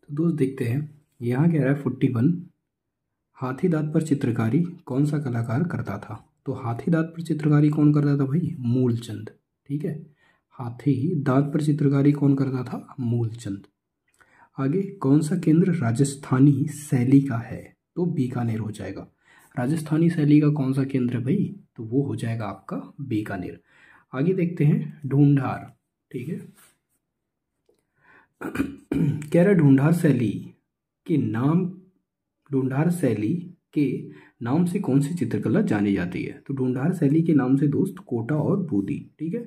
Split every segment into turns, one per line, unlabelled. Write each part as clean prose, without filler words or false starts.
तो दोस्त देखते हैं, यहाँ कह रहा है 41 हाथी दांत पर चित्रकारी कौन सा कलाकार करता था। तो हाथी दांत पर चित्रकारी कौन करता था भाई? मूलचंद। ठीक है, हाथी दांत पर चित्रकारी कौन करता था? मूलचंद। आगे, कौन सा केंद्र राजस्थानी शैली का है? तो बीकानेर हो जाएगा। राजस्थानी शैली का कौन सा केंद्र है भाई? तो वो हो जाएगा आपका बीकानेर। आगे देखते हैं ढूंढार। ठीक है, कह रहा है ढूंढार शैली के नाम से कौन सी चित्रकला जानी जाती है? तो ढूंढार शैली के नाम से दोस्त कोटा और बूदी। ठीक है,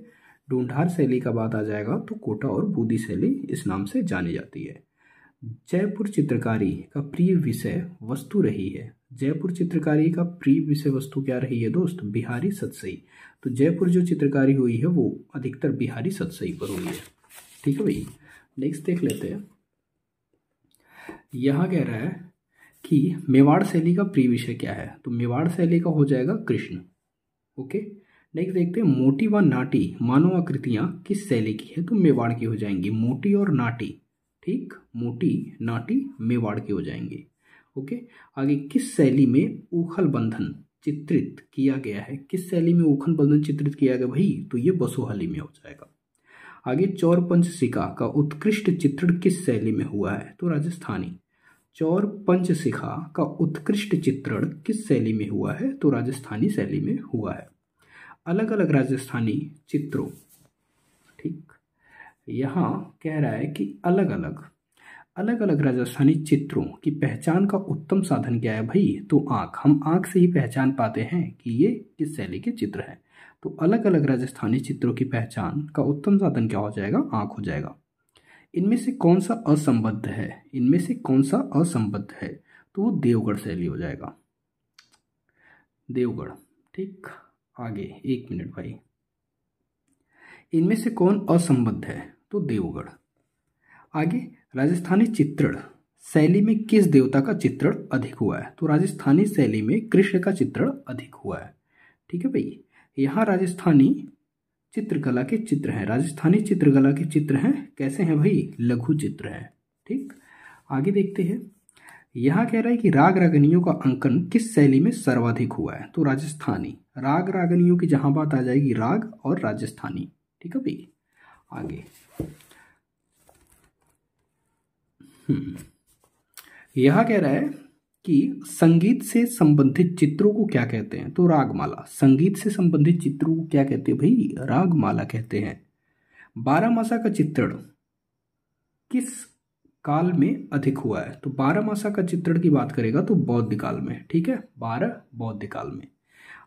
ढूंढार शैली का बात आ जाएगा तो कोटा और बूदी शैली इस नाम से जानी जाती है। जयपुर चित्रकारी का प्रिय विषय वस्तु रही है। जयपुर चित्रकारी का प्रिय विषय वस्तु क्या रही है दोस्त? बिहारी सतसई। तो जयपुर जो चित्रकारी हुई है वो अधिकतर बिहारी सतसई पर हुई है। ठीक है भाई, नेक्स्ट देख लेते हैं। यहाँ कह रहा है कि मेवाड़ शैली का प्रिय विषय क्या है? तो मेवाड़ शैली का हो जाएगा कृष्ण। ओके, नेक्स्ट देखते हैं मोटी व नाटी मानव आकृतियां किस शैली की है? तो मेवाड़ की हो जाएंगी, मोटी और नाटी। ठीक, मोटी नाटी मेवाड़ की हो जाएंगे। ओके, आगे, किस शैली में ऊखल बंधन चित्रित किया गया है? किस शैली में ऊखल बंधन चित्रित किया गया भाई? तो ये बसोहाली में हो जाएगा। आगे, चौर पंचशिखा का उत्कृष्ट चित्रण किस शैली में हुआ है? तो राजस्थानी। चौर पंचशिखा का उत्कृष्ट चित्रण किस शैली में हुआ है? तो राजस्थानी शैली में हुआ है। अलग अलग राजस्थानी चित्रों, ठीक, यहाँ कह रहा है कि अलग अलग राजस्थानी चित्रों की पहचान का उत्तम साधन क्या है भाई? तो आँख। हम आँख से ही पहचान पाते हैं कि ये किस शैली के चित्र हैं। तो अलग अलग राजस्थानी चित्रों की पहचान का उत्तम साधन क्या हो जाएगा? आँख हो जाएगा। इनमें से कौन सा असंबद्ध है? इनमें से कौन सा असंबद्ध है? तो वो देवगढ़ शैली हो जाएगा, देवगढ़। ठीक, आगे एक मिनट भाई, इनमें से कौन असंबद्ध है? तो देवगढ़। आगे, राजस्थानी चित्रण शैली में किस देवता का चित्रण अधिक हुआ है? तो राजस्थानी शैली में कृष्ण का चित्रण अधिक हुआ है। ठीक है भाई, यहाँ राजस्थानी चित्रकला के चित्र हैं। राजस्थानी चित्रकला के चित्र हैं कैसे हैं भाई? लघु चित्र हैं। ठीक, आगे देखते हैं। यहाँ कह रहा है कि राग रागनियों का अंकन किस शैली में सर्वाधिक हुआ है? तो राजस्थानी। राग रागनियों की जहां बात आ जाएगी, राग और राजस्थानी। ठीक है भाई, आगे यह कह रहा है कि संगीत से संबंधित चित्रों को क्या कहते हैं? तो रागमाला। संगीत से संबंधित चित्रों को क्या कहते हैं भाई? रागमाला कहते हैं। बारहमासा का चित्रण किस काल में अधिक हुआ है? तो बारहमासा का चित्रण की बात करेगा तो बौद्ध काल में। ठीक है, 12 बौद्ध काल में।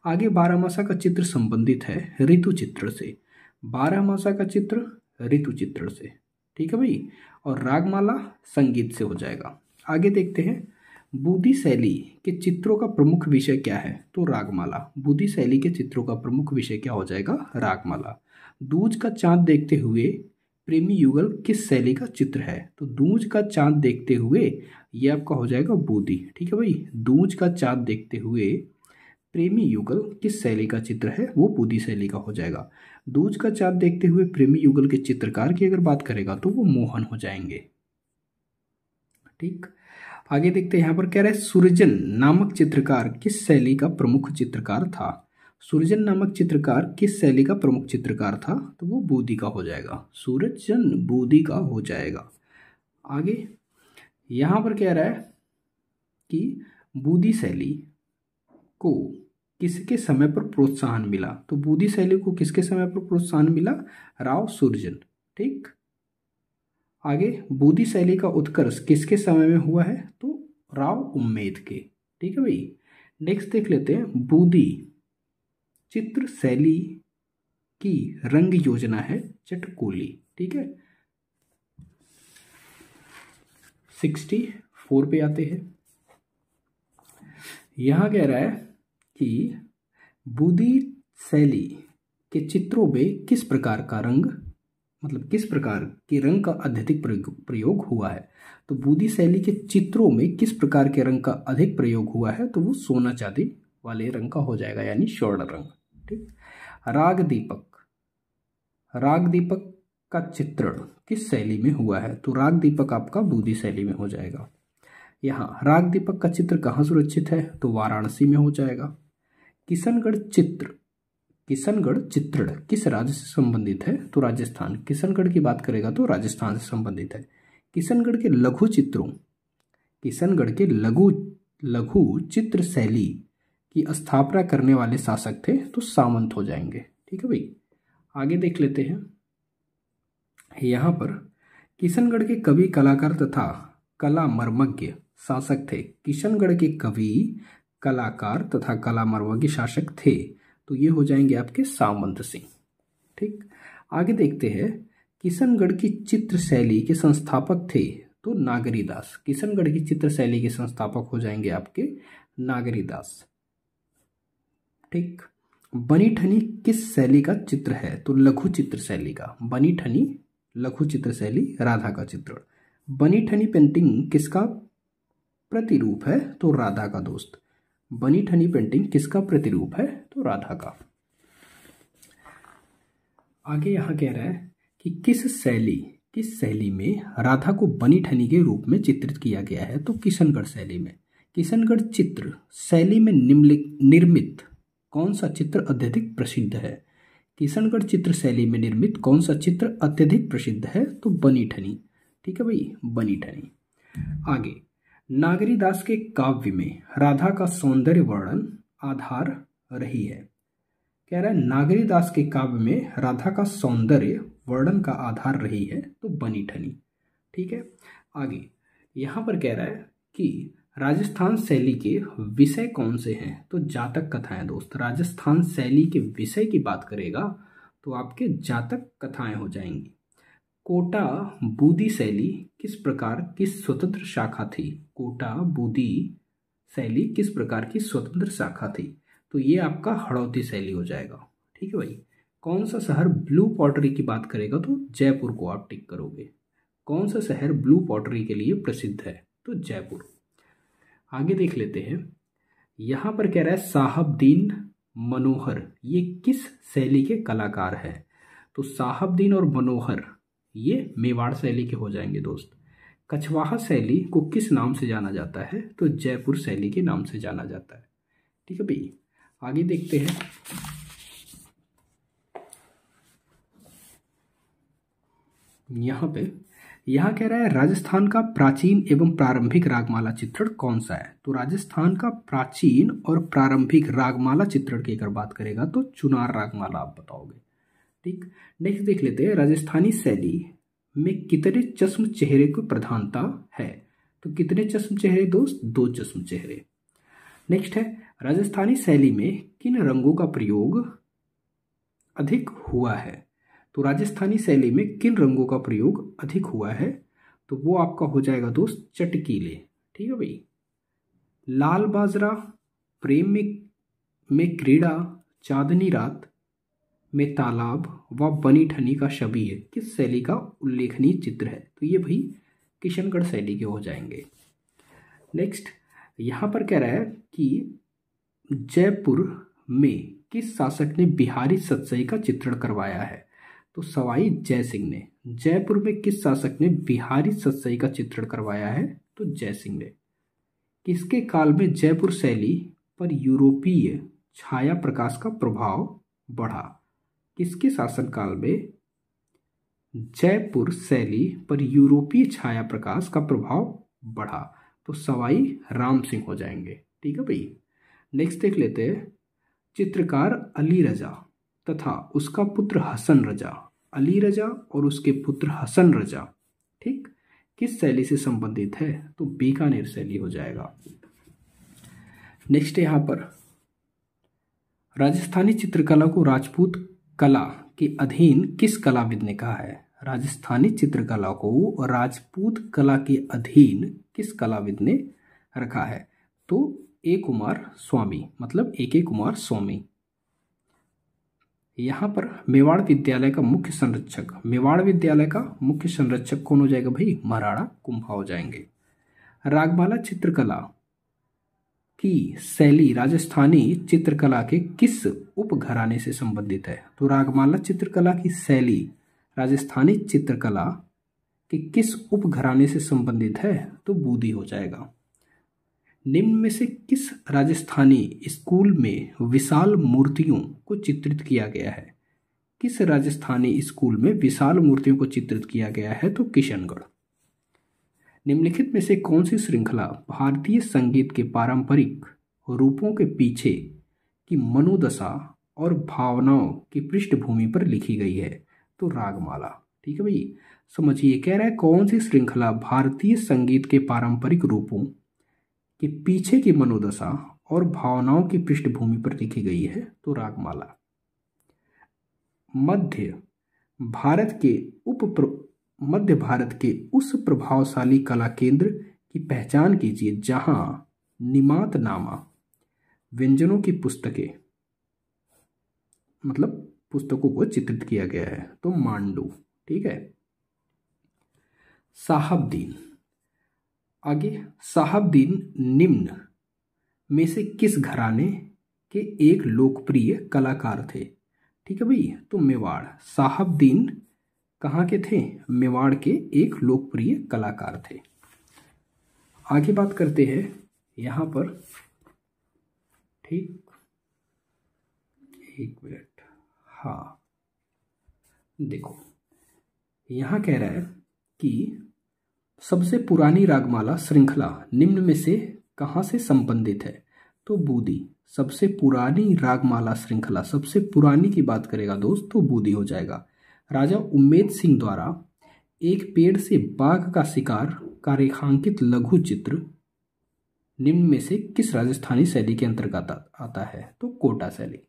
आगे, बारहमासा का चित्र संबंधित है ऋतु चित्र से। बारहमासा का चित्र ऋतु चित्र से। ठीक है भाई, और रागमाला संगीत से हो जाएगा। आगे देखते हैं, बूदी शैली के चित्रों का प्रमुख विषय क्या है? तो रागमाला। बूदी शैली के चित्रों का प्रमुख विषय क्या हो जाएगा? रागमाला। दूज का चांद देखते हुए प्रेमी युगल किस शैली का चित्र है? तो दूज का चांद देखते हुए ये आपका हो जाएगा बूदी। ठीक है भाई, दूज का चांद देखते हुए प्रेमी युगल किस शैली का चित्र है? वो बूदी शैली का हो जाएगा। दूज का चांद देखते हुए प्रेमी युगल के चित्रकार की अगर बात करेगा तो वो मोहन हो जाएंगे। ठीक, आगे देखते हैं। यहाँ पर कह रहे हैं सूरजन नामक चित्रकार किस शैली का प्रमुख चित्रकार था? सूरजन नामक चित्रकार किस शैली का प्रमुख चित्रकार था? तो वो बूदी का हो जाएगा। सूरजन बूदी का हो जाएगा। आगे यहाँ पर कह रहा है कि बूदी शैली को किसके समय पर प्रोत्साहन मिला? तो बूदी शैली को किसके समय पर प्रोत्साहन मिला? राव सूरजन। ठीक, आगे, बूदी शैली का उत्कर्ष किसके समय में हुआ है? तो राव उम्मेद के। ठीक है भाई, नेक्स्ट देख लेते हैं। बूदी चित्र शैली की रंग योजना है चटकोली। ठीक है, 64 पे आते हैं। यहां कह रहा है कि बूदी शैली के चित्रों में किस प्रकार का रंग, मतलब किस प्रकार के रंग का अत्यधिक प्रयोग हुआ है? तो बूदी शैली के चित्रों में किस प्रकार के रंग का अधिक प्रयोग हुआ है? तो वो सोना चांदी वाले रंग का हो जाएगा, यानी स्वर्ण रंग। ठीक, राग दीपक। राग दीपक का चित्रण किस शैली में हुआ है? तो राग दीपक आपका बूदी शैली में हो जाएगा। यहाँ राग दीपक का चित्र कहाँ सुरक्षित है? तो वाराणसी में हो जाएगा। किशनगढ़ चित्रण किस राज्य से संबंधित है? तो राजस्थान। किशनगढ़ की बात करेगा तो राजस्थान से संबंधित है। किशनगढ़ के लघु चित्र शैली की स्थापना करने वाले शासक थे? तो सामंत हो जाएंगे। ठीक है भाई, आगे देख लेते हैं। यहाँ पर किशनगढ़ के कवि, कलाकार तथा कला मर्मज्ञ शासक थे। किशनगढ़ के कवि, कलाकार तथा कला मर्मज्ञ शासक थे, तो ये हो जाएंगे आपके सामंत सिंह। ठीक, आगे देखते हैं। किशनगढ़ की चित्र शैली के संस्थापक थे? तो नागरीदास। किशनगढ़ की चित्र शैली के संस्थापक हो जाएंगे आपके नागरीदास। ठीक, बनीठनी किस शैली का चित्र है? तो लघु चित्र शैली का। बनीठनी लघु चित्र शैली, राधा का चित्रण। बनीठनी पेंटिंग किसका प्रतिरूप है? तो राधा का दोस्त। बनीठनी पेंटिंग किसका प्रतिरूप है? तो राधा का। आगे यहां कह रहा है कि किस शैली में राधा को बनीठनी के रूप में चित्रित किया गया है? तो किशनगढ़ शैली में। किशनगढ़ चित्र शैली में निर्मित कौन सा चित्र अत्यधिक प्रसिद्ध है? किशनगढ़ चित्र शैली में निर्मित कौन सा चित्र अत्यधिक प्रसिद्ध है? तो बनीठनी। ठीक है भाई, बनीठनी। आगे, नागरीदास के काव्य में राधा का सौंदर्य वर्णन आधार रही है। कह रहा है नागरीदास के काव्य में राधा का सौंदर्य वर्णन का आधार रही है, तो बनीठनी। ठीक है, आगे यहां पर कह रहा है कि राजस्थान शैली के विषय कौन से हैं? तो जातक कथाएं दोस्त। राजस्थान शैली के विषय की बात करेगा तो आपके जातक कथाएं हो जाएंगी। कोटा बूदी शैली किस प्रकार की स्वतंत्र शाखा थी? कोटा बूदी शैली किस प्रकार की स्वतंत्र शाखा थी? तो ये आपका हड़ौती शैली हो जाएगा। ठीक है भाई, कौन सा शहर ब्लू पॉटरी की बात करेगा? तो जयपुर को आप टिक करोगे। कौन सा शहर ब्लू पॉटरी के लिए प्रसिद्ध है? तो जयपुर। आगे देख लेते हैं। यहां पर कह रहा है साहबदीन मनोहर ये किस शैली के कलाकार हैं? तो साहबदीन और मनोहर ये मेवाड़ शैली के हो जाएंगे दोस्त। कछवाहा शैली को किस नाम से जाना जाता है? तो जयपुर शैली के नाम से जाना जाता है। ठीक है भाई, आगे देखते हैं। यहां कह रहा है राजस्थान का प्राचीन एवं प्रारंभिक रागमाला चित्रण कौन सा है? तो राजस्थान का प्राचीन और प्रारंभिक रागमाला चित्रण की अगर बात करेगा तो चुनार रागमाला आप बताओगे। ठीक, नेक्स्ट देख लेते हैं। राजस्थानी शैली में कितने चश्म चेहरे की प्रधानता है? तो कितने चश्म चेहरे दोस्त? 2 चश्म चेहरे। नेक्स्ट है राजस्थानी शैली में किन रंगों का प्रयोग अधिक हुआ है? तो राजस्थानी शैली में किन रंगों का प्रयोग अधिक हुआ है? तो वो आपका हो जाएगा दोस्त चटकीले। ठीक है भाई, लाल बाजरा, प्रेम में क्रीड़ा, चांदनी रात में तालाब व बनीठनी का शबीह किस शैली का उल्लेखनीय चित्र है? तो ये भाई किशनगढ़ शैली के हो जाएंगे। नेक्स्ट यहां पर कह रहा है कि जयपुर में किस शासक ने बिहारी सतसई का चित्रण करवाया है? तो सवाई जय सिंह ने। जयपुर में किस शासक ने बिहारी सतसई का चित्रण करवाया है? तो जय सिंह ने। किसके काल में जयपुर शैली पर यूरोपीय छाया प्रकाश का प्रभाव बढ़ा? किसके शासनकाल में जयपुर शैली पर यूरोपीय छाया प्रकाश का प्रभाव बढ़ा? तो सवाई राम सिंह हो जाएंगे। ठीक है भाई, नेक्स्ट देख लेते हैं। चित्रकार अली रजा तथा उसका पुत्र हसन रजा, अली रजा और उसके पुत्र हसन रजा, ठीक, किस शैली से संबंधित है? तो बीकानेर शैली हो जाएगा। नेक्स्ट यहां पर राजस्थानी चित्रकला को राजपूत कला के अधीन किस कलाविद ने कहा है? राजस्थानी चित्रकला को राजपूत कला के अधीन किस कलाविद ने रखा है? तो ए कुमार स्वामी, मतलब ए कुमार स्वामी। यहां पर मेवाड़ विद्यालय का मुख्य संरक्षक, मेवाड़ विद्यालय का मुख्य संरक्षक कौन हो जाएगा भाई? महाराणा कुंभा हो जाएंगे। रागमाला चित्रकला की शैली राजस्थानी चित्रकला के किस उपघराने से संबंधित है? तो रागमाला चित्रकला की शैली राजस्थानी चित्रकला के किस उपघराने से संबंधित है? तो बूदी हो जाएगा। निम्न में से किस राजस्थानी स्कूल में विशाल मूर्तियों को चित्रित किया गया है? किस राजस्थानी स्कूल में विशाल मूर्तियों को चित्रित किया गया है? तो किशनगढ़। निम्नलिखित में से कौन सी श्रृंखला भारतीय संगीत के पारंपरिक रूपों के पीछे की मनोदशा और भावनाओं की पृष्ठभूमि पर लिखी गई है? तो रागमाला। ठीक है भाई, समझिए कह रहा है कौन सी श्रृंखला भारतीय संगीत के पारंपरिक रूपों के पीछे की मनोदशा और भावनाओं की पृष्ठभूमि पर लिखी गई है? तो रागमाला। मध्य भारत के उस प्रभावशाली कला केंद्र की पहचान कीजिए जहां निमात नामा व्यंजनों की पुस्तकों को चित्रित किया गया है। तो मांडू। ठीक है। साहबदीन। आगे, साहबदीन निम्न में से किस घराने के एक लोकप्रिय कलाकार थे? ठीक है भाई, तो मेवाड़। साहबदीन कहाँ के थे? मेवाड़ के एक लोकप्रिय कलाकार थे। आगे बात करते हैं यहाँ पर। ठीक, एक मिनट। हाँ, देखो यहाँ कह रहा है कि सबसे पुरानी रागमाला श्रृंखला निम्न में से कहाँ से संबंधित है? तो बूदी। सबसे पुरानी रागमाला श्रृंखला, सबसे पुरानी की बात करेगा दोस्त तो बूदी हो जाएगा। राजा उम्मेद सिंह द्वारा एक पेड़ से बाघ का शिकार का रेखांकित लघु चित्र निम्न में से किस राजस्थानी शैली के अंतर्गत आता है? तो कोटा शैली।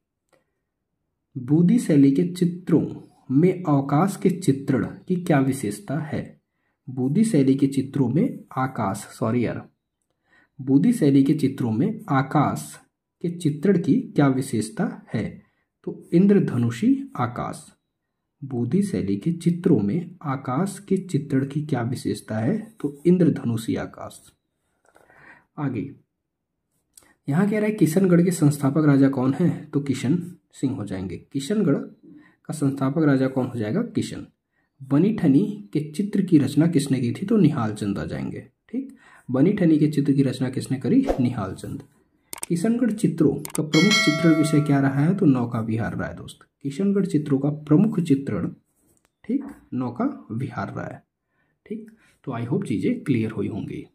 बूदी शैली के चित्रों में अवकाश के चित्रण की क्या विशेषता है? बूदी शैली के चित्रों में बूदी शैली के चित्रों में आकाश के चित्रण की क्या विशेषता है? तो इंद्रधनुषी आकाश। बूदी शैली के चित्रों में आकाश के चित्रण की क्या विशेषता है? तो इंद्रधनुषी आकाश। आगे यहाँ कह रहा है किशनगढ़ के संस्थापक राजा कौन है? तो किशन सिंह हो जाएंगे। किशनगढ़ का संस्थापक राजा कौन हो जाएगा? किशन। बनी ठनी के चित्र की रचना किसने की थी? तो निहाल चंद आ जाएंगे। ठीक, बनी ठनी के चित्र की रचना किसने करी? निहाल चंद। किशनगढ़ चित्रों का प्रमुख चित्रण विषय क्या रहा है? तो नौका विहार रहा है दोस्त। किशनगढ़ चित्रों का प्रमुख चित्रण, ठीक, नौका विहार रहा है। ठीक, तो आई होप चीजें क्लियर हुई होंगी।